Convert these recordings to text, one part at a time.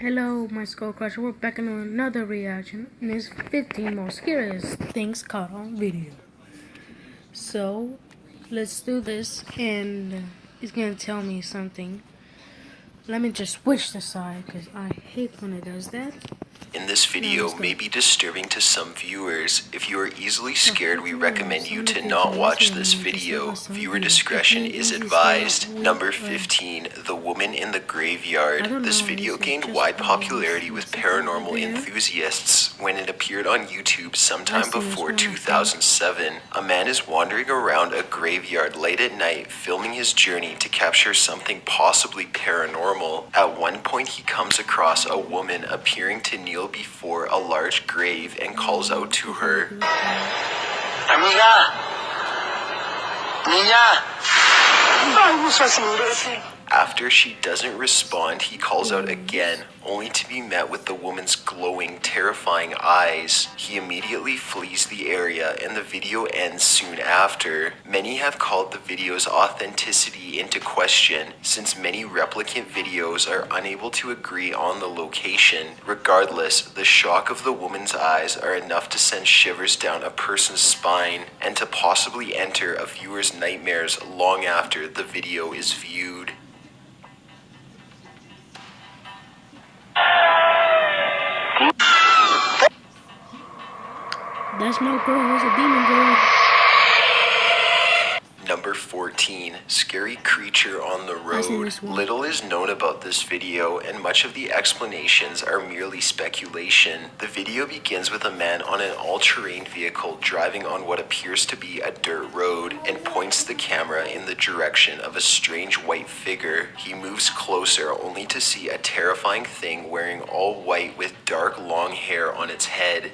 Hello, my Skull Crusher. We're back in another reaction, and it's 15 most scariest things caught on video. So, let's do this, and it's gonna tell me something. Let me just switch the side, because I hate when it does that. In this video may be disturbing to some viewers. If you are easily scared, we recommend you to not watch this video. Viewer discretion is advised. Number 15, The Woman in the Graveyard. This video gained wide popularity with paranormal enthusiasts when it appeared on YouTube sometime before 2007. A man is wandering around a graveyard late at night, filming his journey to capture something possibly paranormal. At one point, he comes across a woman appearing to kneel before a large grave and calls out to her. Amiga! Niña! Vamos a hacer. After she doesn't respond, he calls out again, only to be met with the woman's glowing, terrifying eyes. He immediately flees the area, and the video ends soon after. Many have called the video's authenticity into question, since many replicant videos are unable to agree on the location. Regardless, the shock of the woman's eyes are enough to send shivers down a person's spine, and to possibly enter a viewer's nightmares long after the video is viewed. That's no girl, it's a demon girl. Number 14, Scary Creature on the Road. Little is known about this video, and much of the explanations are merely speculation. The video begins with a man on an all-terrain vehicle driving on what appears to be a dirt road and points the camera in the direction of a strange white figure. He moves closer only to see a terrifying thing wearing all white with dark long hair on its head.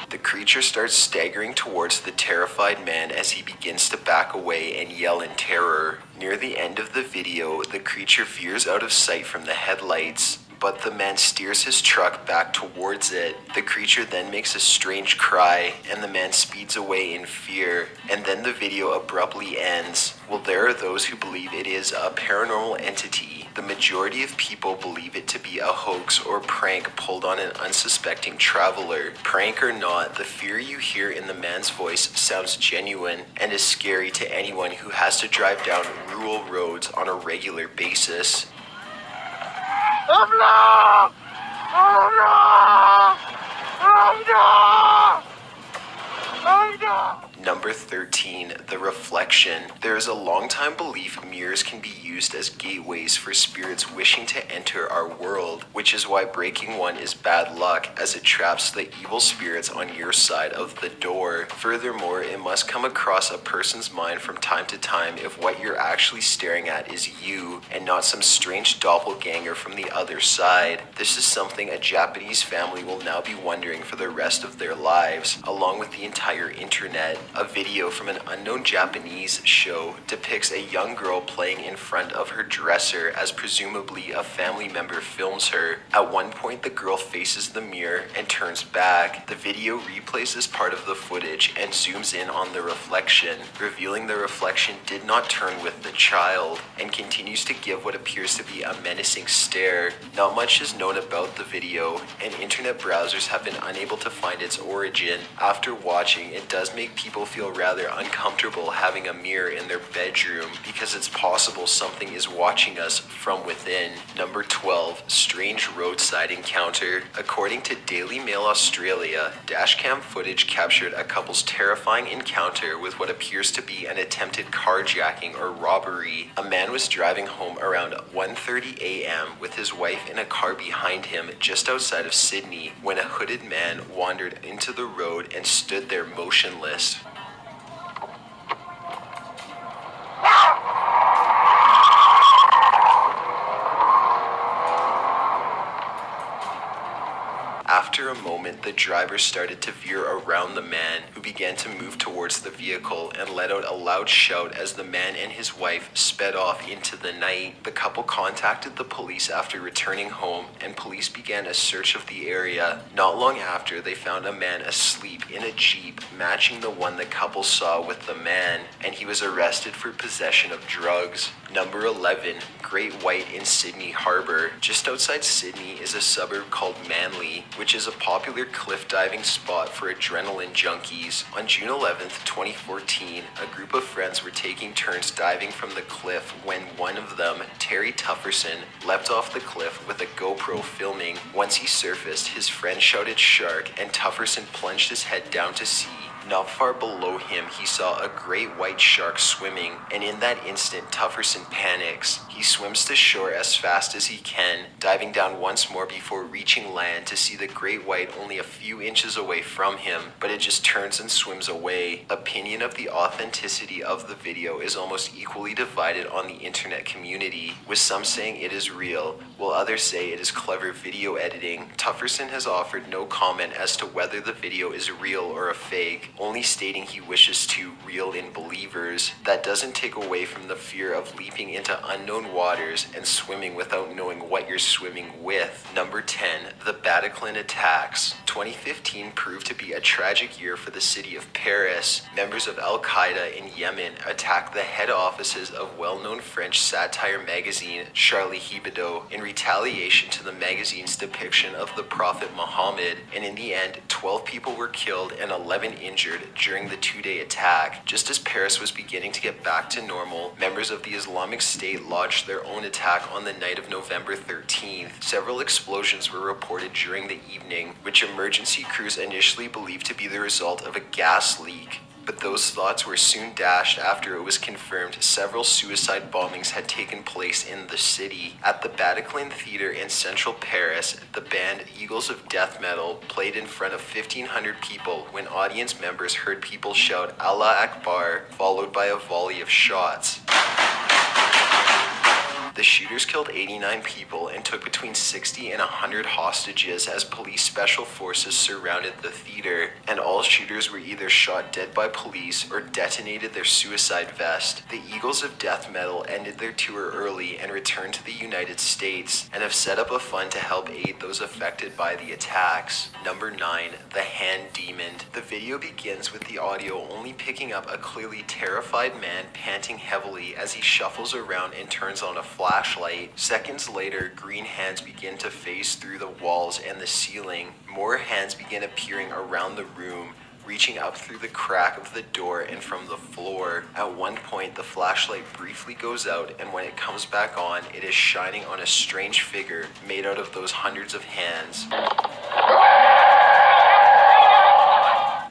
The creature starts staggering towards the terrified man as he begins to back away and yell in terror. Near the end of the video, the creature veers out of sight from the headlights, but the man steers his truck back towards it. The creature then makes a strange cry, and the man speeds away in fear, and then the video abruptly ends. While there are those who believe it is a paranormal entity, the majority of people believe it to be a hoax or prank pulled on an unsuspecting traveler. Prank or not, the fear you hear in the man's voice sounds genuine and is scary to anyone who has to drive down rural roads on a regular basis. Oh no! Oh no! Oh no! Oh no! Number 13, The Reflection. There is a long-time belief mirrors can be used as gateways for spirits wishing to enter our world, which is why breaking one is bad luck, as it traps the evil spirits on your side of the door. Furthermore, it must come across a person's mind from time to time if what you're actually staring at is you, and not some strange doppelganger from the other side. This is something a Japanese family will now be wondering for the rest of their lives, along with the entire internet. A video from an unknown Japanese show depicts a young girl playing in front of her dresser as presumably a family member films her. At one point, the girl faces the mirror and turns back. The video replays this part of the footage and zooms in on the reflection, revealing the reflection did not turn with the child, and continues to give what appears to be a menacing stare. Not much is known about the video, and internet browsers have been unable to find its origin. After watching, it does make people feel rather uncomfortable having a mirror in their bedroom, because it's possible something is watching us from within. Number 12, Strange Roadside Encounter. According to Daily Mail Australia, dashcam footage captured a couple's terrifying encounter with what appears to be an attempted carjacking or robbery. A man was driving home around 1:30 a.m. with his wife in a car behind him just outside of Sydney when a hooded man wandered into the road and stood there motionless. After a moment, the driver started to veer around the man, who began to move towards the vehicle and let out a loud shout as the man and his wife sped off into the night. The couple contacted the police after returning home, and police began a search of the area. Not long after, they found a man asleep in a Jeep matching the one the couple saw with the man, and he was arrested for possession of drugs. Number 11, Great White in Sydney Harbor. Just outside Sydney is a suburb called Manly, which is a popular cliff diving spot for adrenaline junkies. On June 11th, 2014, a group of friends were taking turns diving from the cliff when one of them, Terry Tufferson, leapt off the cliff with a GoPro filming. Once he surfaced, his friend shouted "shark," and Tufferson plunged his head down to sea. Not far below him, he saw a great white shark swimming, and in that instant, Tufferson panics. He swims to shore as fast as he can, diving down once more before reaching land to see the great white only a few inches away from him, but it just turns and swims away. Opinion of the authenticity of the video is almost equally divided on the internet community, with some saying it is real, while others say it is clever video editing. Tufferson has offered no comment as to whether the video is real or a fake, only stating he wishes to reel in believers. That doesn't take away from the fear of leaping into unknown waters and swimming without knowing what you're swimming with. Number 10, the Bataclan attacks. 2015 proved to be a tragic year for the city of Paris. Members of Al-Qaeda in Yemen attacked the head offices of well-known French satire magazine Charlie Hebdo in retaliation to the magazine's depiction of the Prophet Muhammad, and in the end, 12 people were killed and 11 injured during the two-day attack. Just as Paris was beginning to get back to normal, members of the Islamic State launched their own attack on the night of November 13th. Several explosions were reported during the evening, which emergency crews initially believed to be the result of a gas leak. But those thoughts were soon dashed after it was confirmed several suicide bombings had taken place in the city. At the Bataclan Theater in central Paris, the band Eagles of Death Metal played in front of 1,500 people when audience members heard people shout "Allah Akbar," followed by a volley of shots. The shooters killed 89 people and took between 60 and 100 hostages as police special forces surrounded the theater, and all shooters were either shot dead by police or detonated their suicide vest. The Eagles of Death Metal ended their tour early and returned to the United States, and have set up a fund to help aid those affected by the attacks. Number 9, the Hand Demon. The video begins with the audio only picking up a clearly terrified man panting heavily as he shuffles around and turns on a flashlight. Seconds later, green hands begin to phase through the walls and the ceiling. More hands begin appearing around the room, reaching up through the crack of the door and from the floor. At one point, the flashlight briefly goes out, and when it comes back on, it is shining on a strange figure made out of those hundreds of hands.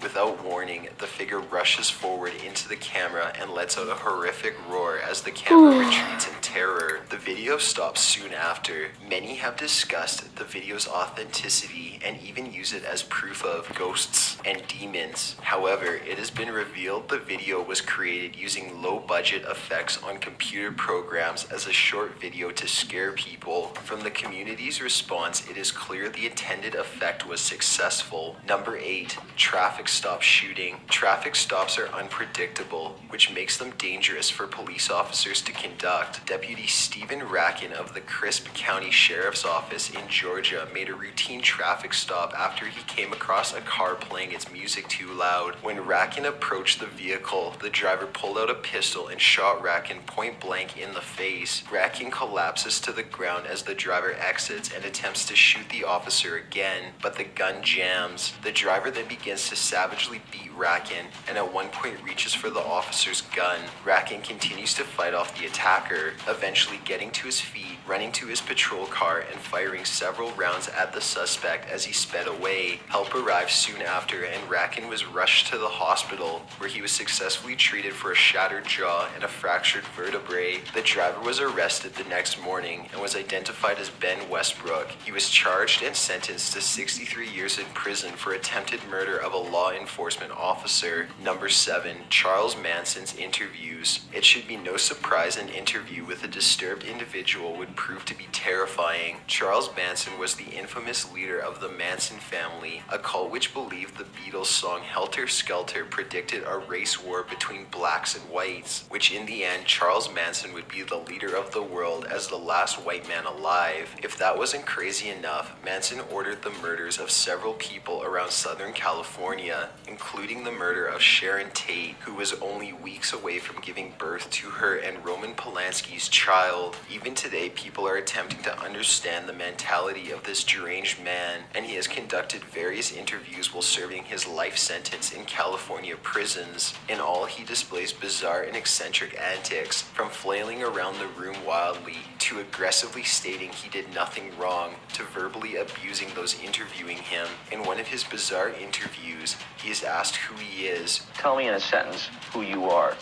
Without warning, the figure rushes forward into the camera and lets out a horrific roar as the camera retreats in terror. The video stops soon after. Many have discussed the video's authenticity and even use it as proof of ghosts and demons. However, it has been revealed the video was created using low-budget effects on computer programs as a short video to scare people. From the community's response, it is clear the intended effect was successful. Number 8, traffic stop shooting. Traffic stops are unpredictable, which makes them dangerous for police officers to conduct. Deputy Stephen Rackin of the Crisp County Sheriff's Office in Georgia made a routine traffic stop after he came across a car playing its music too loud. When Rackin approached the vehicle, the driver pulled out a pistol and shot Rackin point blank in the face. Rackin collapses to the ground as the driver exits and attempts to shoot the officer again, but the gun jams. The driver then begins to savagely beat Rackin, and at one point reaches for the officer's gun. Rackin continues to fight off the attacker, eventually getting to his feet, running to his patrol car, and firing several rounds at the suspect as he sped away. Help arrived soon after, and Rackin was rushed to the hospital, where he was successfully treated for a shattered jaw and a fractured vertebrae. The driver was arrested the next morning and was identified as Ben Westbrook. He was charged and sentenced to 63 years in prison for attempted murder of a law enforcement officer. Number 7, Charles Manson's interviews. It should be no surprise an interview with a disturbed individual would prove to be terrifying. Charles Manson was the infamous leader of the Manson family, a cult which believed the Beatles' song Helter Skelter predicted a race war between blacks and whites, which in the end Charles Manson would be the leader of the world as the last white man alive. If that wasn't crazy enough, Manson ordered the murders of several people around Southern California, including the murder of Sharon Tate, who was only weeks away from giving birth to her and Roman Polanski's child. Even today, people are attempting to understand the mentality of this deranged man, and he has conducted various interviews while serving his life sentence in California prisons. In all, he displays bizarre and eccentric antics, from flailing around the room wildly, to aggressively stating he did nothing wrong, to verbally abusing those interviewing him. In one of his bizarre interviews, he is asked who he is. Tell me in a sentence who you are.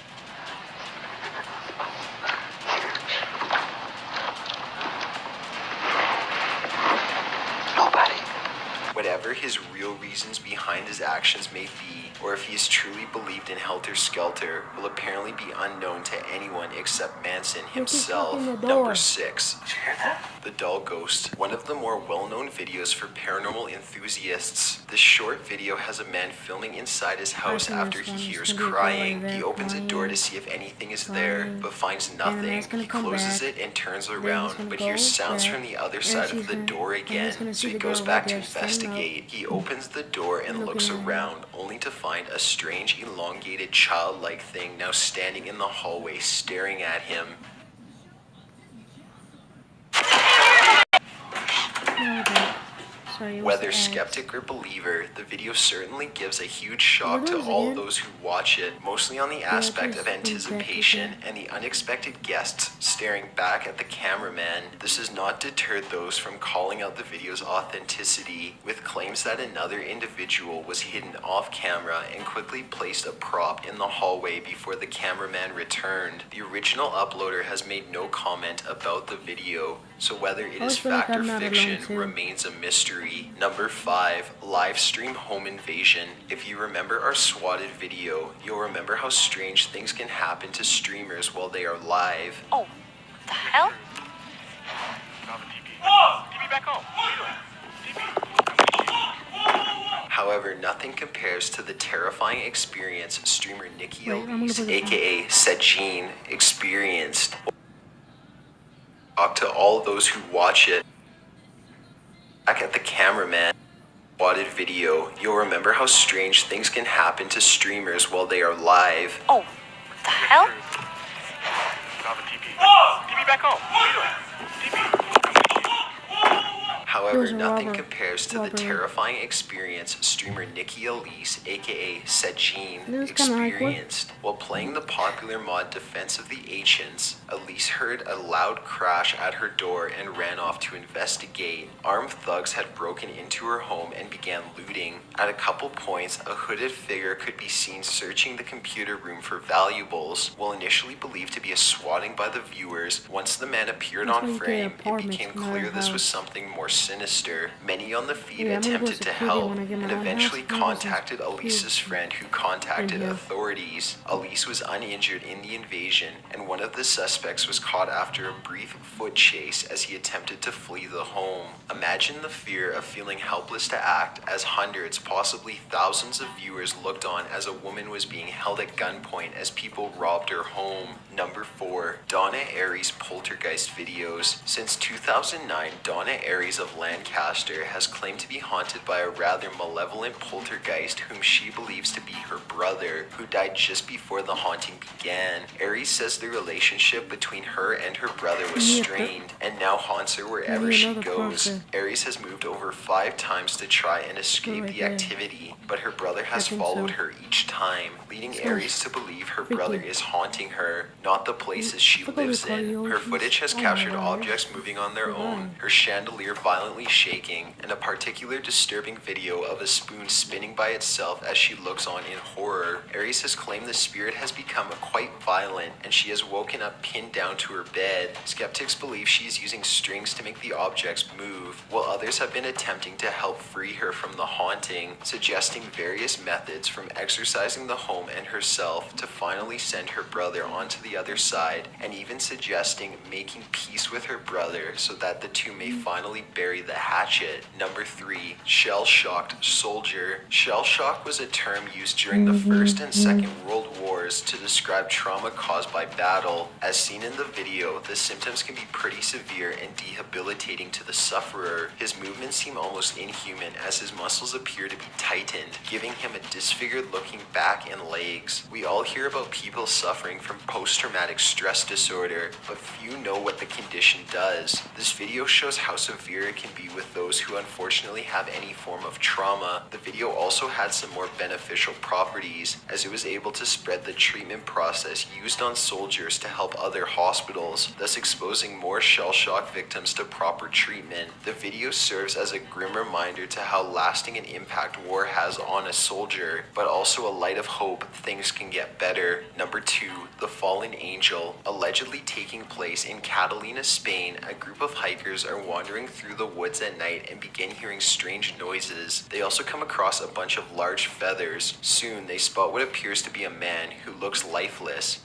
Whatever his real reasons behind his actions may be, or if he is truly believed in Helter Skelter, will apparently be unknown to anyone except Manson himself. Number 6. Did you hear that? The Doll Ghost, one of the more well-known videos for paranormal enthusiasts. This short video has a man filming inside his house after he hears crying. He opens a door to see if anything is there, but finds nothing. He closes it and turns around, but hears sounds from the other side of the door again, so he goes back to investigate. He opens the door and looks around, only to find a strange, elongated, childlike thing now standing in the hallway staring at him. Whether skeptic or believer, the video certainly gives a huge shock to all those who watch it, mostly on the aspect of anticipation and the unexpected guests staring back at the cameraman. This has not deterred those from calling out the video's authenticity, with claims that another individual was hidden off camera and quickly placed a prop in the hallway before the cameraman returned. The original uploader has made no comment about the video, so whether it is fact or fiction remains a mystery. Number 5, live stream home invasion. If you remember our swatted video, you'll remember how strange things can happen to streamers while they are live. Oh, what the hell? Whoa! Get me back home. What are you doing? However, nothing compares to the terrifying experience streamer Nikki Elise, aka Sajine, experienced. Talk to all those who watch it. Back at the cameraman. Swatted video, you'll remember how strange things can happen to streamers while they are live. Oh, what the hell? Whoa! Get me back home. What are you doing? However, nothing compares to the terrifying experience streamer Nikki Elise, aka Sajine, experienced. While playing the popular mod Defense of the Ancients, Elise heard a loud crash at her door and ran off to investigate. Armed thugs had broken into her home and began looting. At a couple points, a hooded figure could be seen searching the computer room for valuables. While initially believed to be a swatting by the viewers, once the man appeared on frame, it became clear this was something more sinister. Many on the feed attempted to help and eventually contacted Elise's friend, who contacted authorities. Elise was uninjured in the invasion, and one of the suspects was caught after a brief foot chase as he attempted to flee the home. Imagine the fear of feeling helpless to act as hundreds, possibly thousands of viewers looked on as a woman was being held at gunpoint as people robbed her home. Number 4, Donna Aries poltergeist videos. Since 2009, Donna Aries of Lancaster has claimed to be haunted by a rather malevolent poltergeist whom she believes to be her brother, who died just before the haunting began. Aries says the relationship between her and her brother was strained and now haunts her wherever she goes. Aries has moved over 5 times to try and escape the activity, but her brother has followed her each time, leading Aries to believe her brother is haunting her, not the places she lives in. Her footage has captured objects moving on their own, her chandelier violently shaking, and a particular disturbing video of a spoon spinning by itself as she looks on in horror. Aries has claimed the spirit has become quite violent and she has woken up pinned down to her bed. Skeptics believe she is using strings to make the objects move, while others have been attempting to help free her from the haunting, suggesting various methods from exorcising the home and herself to finally send her brother onto the other side, and even suggesting making peace with her brother so that the two may finally bury bury the hatchet. Number 3, shell-shocked soldier. Shell shock was a term used during the First and Second World Wars to describe trauma caused by battle. As seen in the video, the symptoms can be pretty severe and debilitating to the sufferer. His movements seem almost inhuman as his muscles appear to be tightened, giving him a disfigured looking back and legs. We all hear about people suffering from post-traumatic stress disorder, but few know what the condition does. This video shows how severe it can be with those who unfortunately have any form of trauma. The video also had some more beneficial properties, as it was able to spread the treatment process used on soldiers to help other hospitals, thus exposing more shell shock victims to proper treatment. The video serves as a grim reminder to how lasting an impact war has on a soldier, but also a light of hope things can get better. Number 2, the fallen angel. Allegedly taking place in Catalina, Spain, a group of hikers are wandering through the woods at night and begin hearing strange noises. They also come across a bunch of large feathers. Soon they spot what appears to be a man who looks lifeless.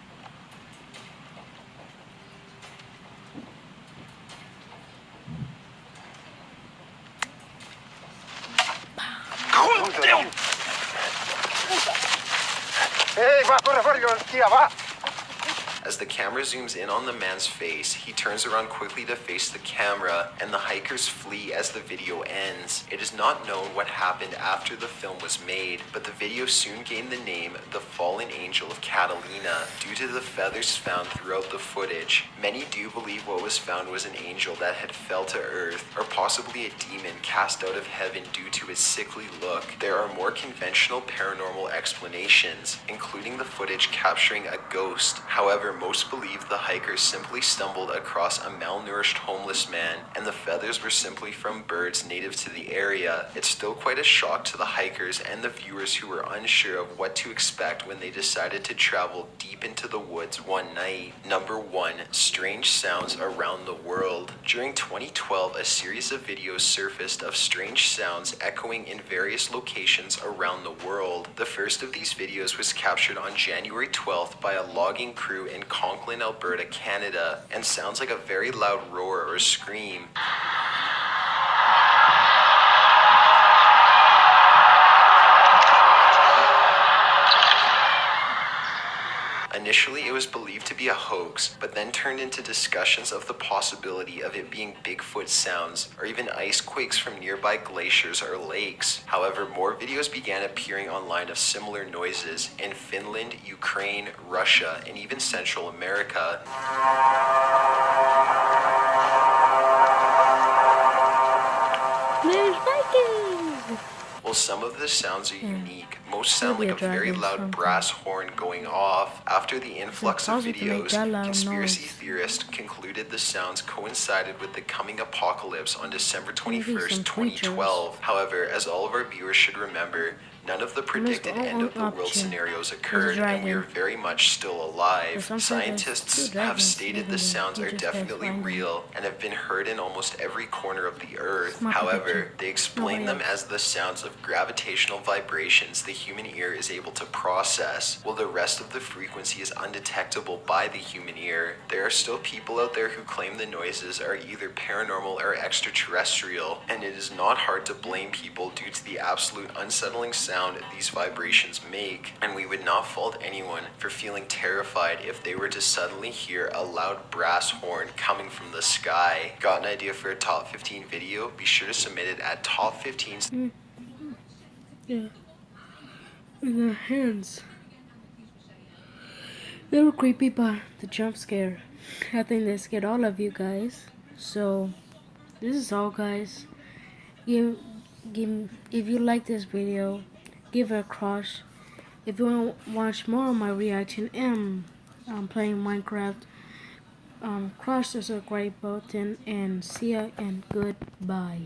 As the camera zooms in on the man's face, he turns around quickly to face the camera, and the hikers flee as the video ends. It is not known what happened after the film was made, but the video soon gained the name The Fallen Angel of Catalina due to the feathers found throughout the footage. Many do believe what was found was an angel that had fell to earth, or possibly a demon cast out of heaven due to its sickly look. There are more conventional paranormal explanations, including the footage capturing a ghost. However, most believe the hikers simply stumbled across a malnourished homeless man, and the feathers were simply from birds native to the area. It's still quite a shock to the hikers and the viewers who were unsure of what to expect when they decided to travel deep into the woods one night. Number 1, strange sounds around the world. During 2012, a series of videos surfaced of strange sounds echoing in various locations around the world. The first of these videos was captured on January 12th by a logging crew in Conklin, Alberta, Canada, and sounds like a very loud roar or scream. Initially, it was believed to be a hoax, but then turned into discussions of the possibility of it being Bigfoot sounds, or even ice quakes from nearby glaciers or lakes. However, more videos began appearing online of similar noises in Finland, Ukraine, Russia, and even Central America. There's Vikings! While some of the sounds are unique, most sound like a very loud brass horn going off. After the influx of videos, conspiracy theorists concluded the sounds coincided with the coming apocalypse on December 21st, 2012. However, as all of our viewers should remember, none of the predicted end-of-the-world scenarios occurred, and we are very much still alive. Scientists have stated the sounds are definitely real and have been heard in almost every corner of the earth. However, they explain them as the sounds of gravitational vibrations the human ear is able to process, while the rest of the frequency is undetectable by the human ear. There are still people out there who claim the noises are either paranormal or extraterrestrial, and it is not hard to blame people due to the absolute unsettling sound these vibrations make, and we would not fault anyone for feeling terrified if they were to suddenly hear a loud brass horn coming from the sky. Got an idea for a top 15 video? Be sure to submit it at top 15. Yeah. And their hands. They were creepy, but the jump scare, I think they scared all of you guys. So, this is all, guys. If you like this video, give it a crush. If you want to watch more of my reaction and playing Minecraft, crush the subscribe button, and see ya and goodbye.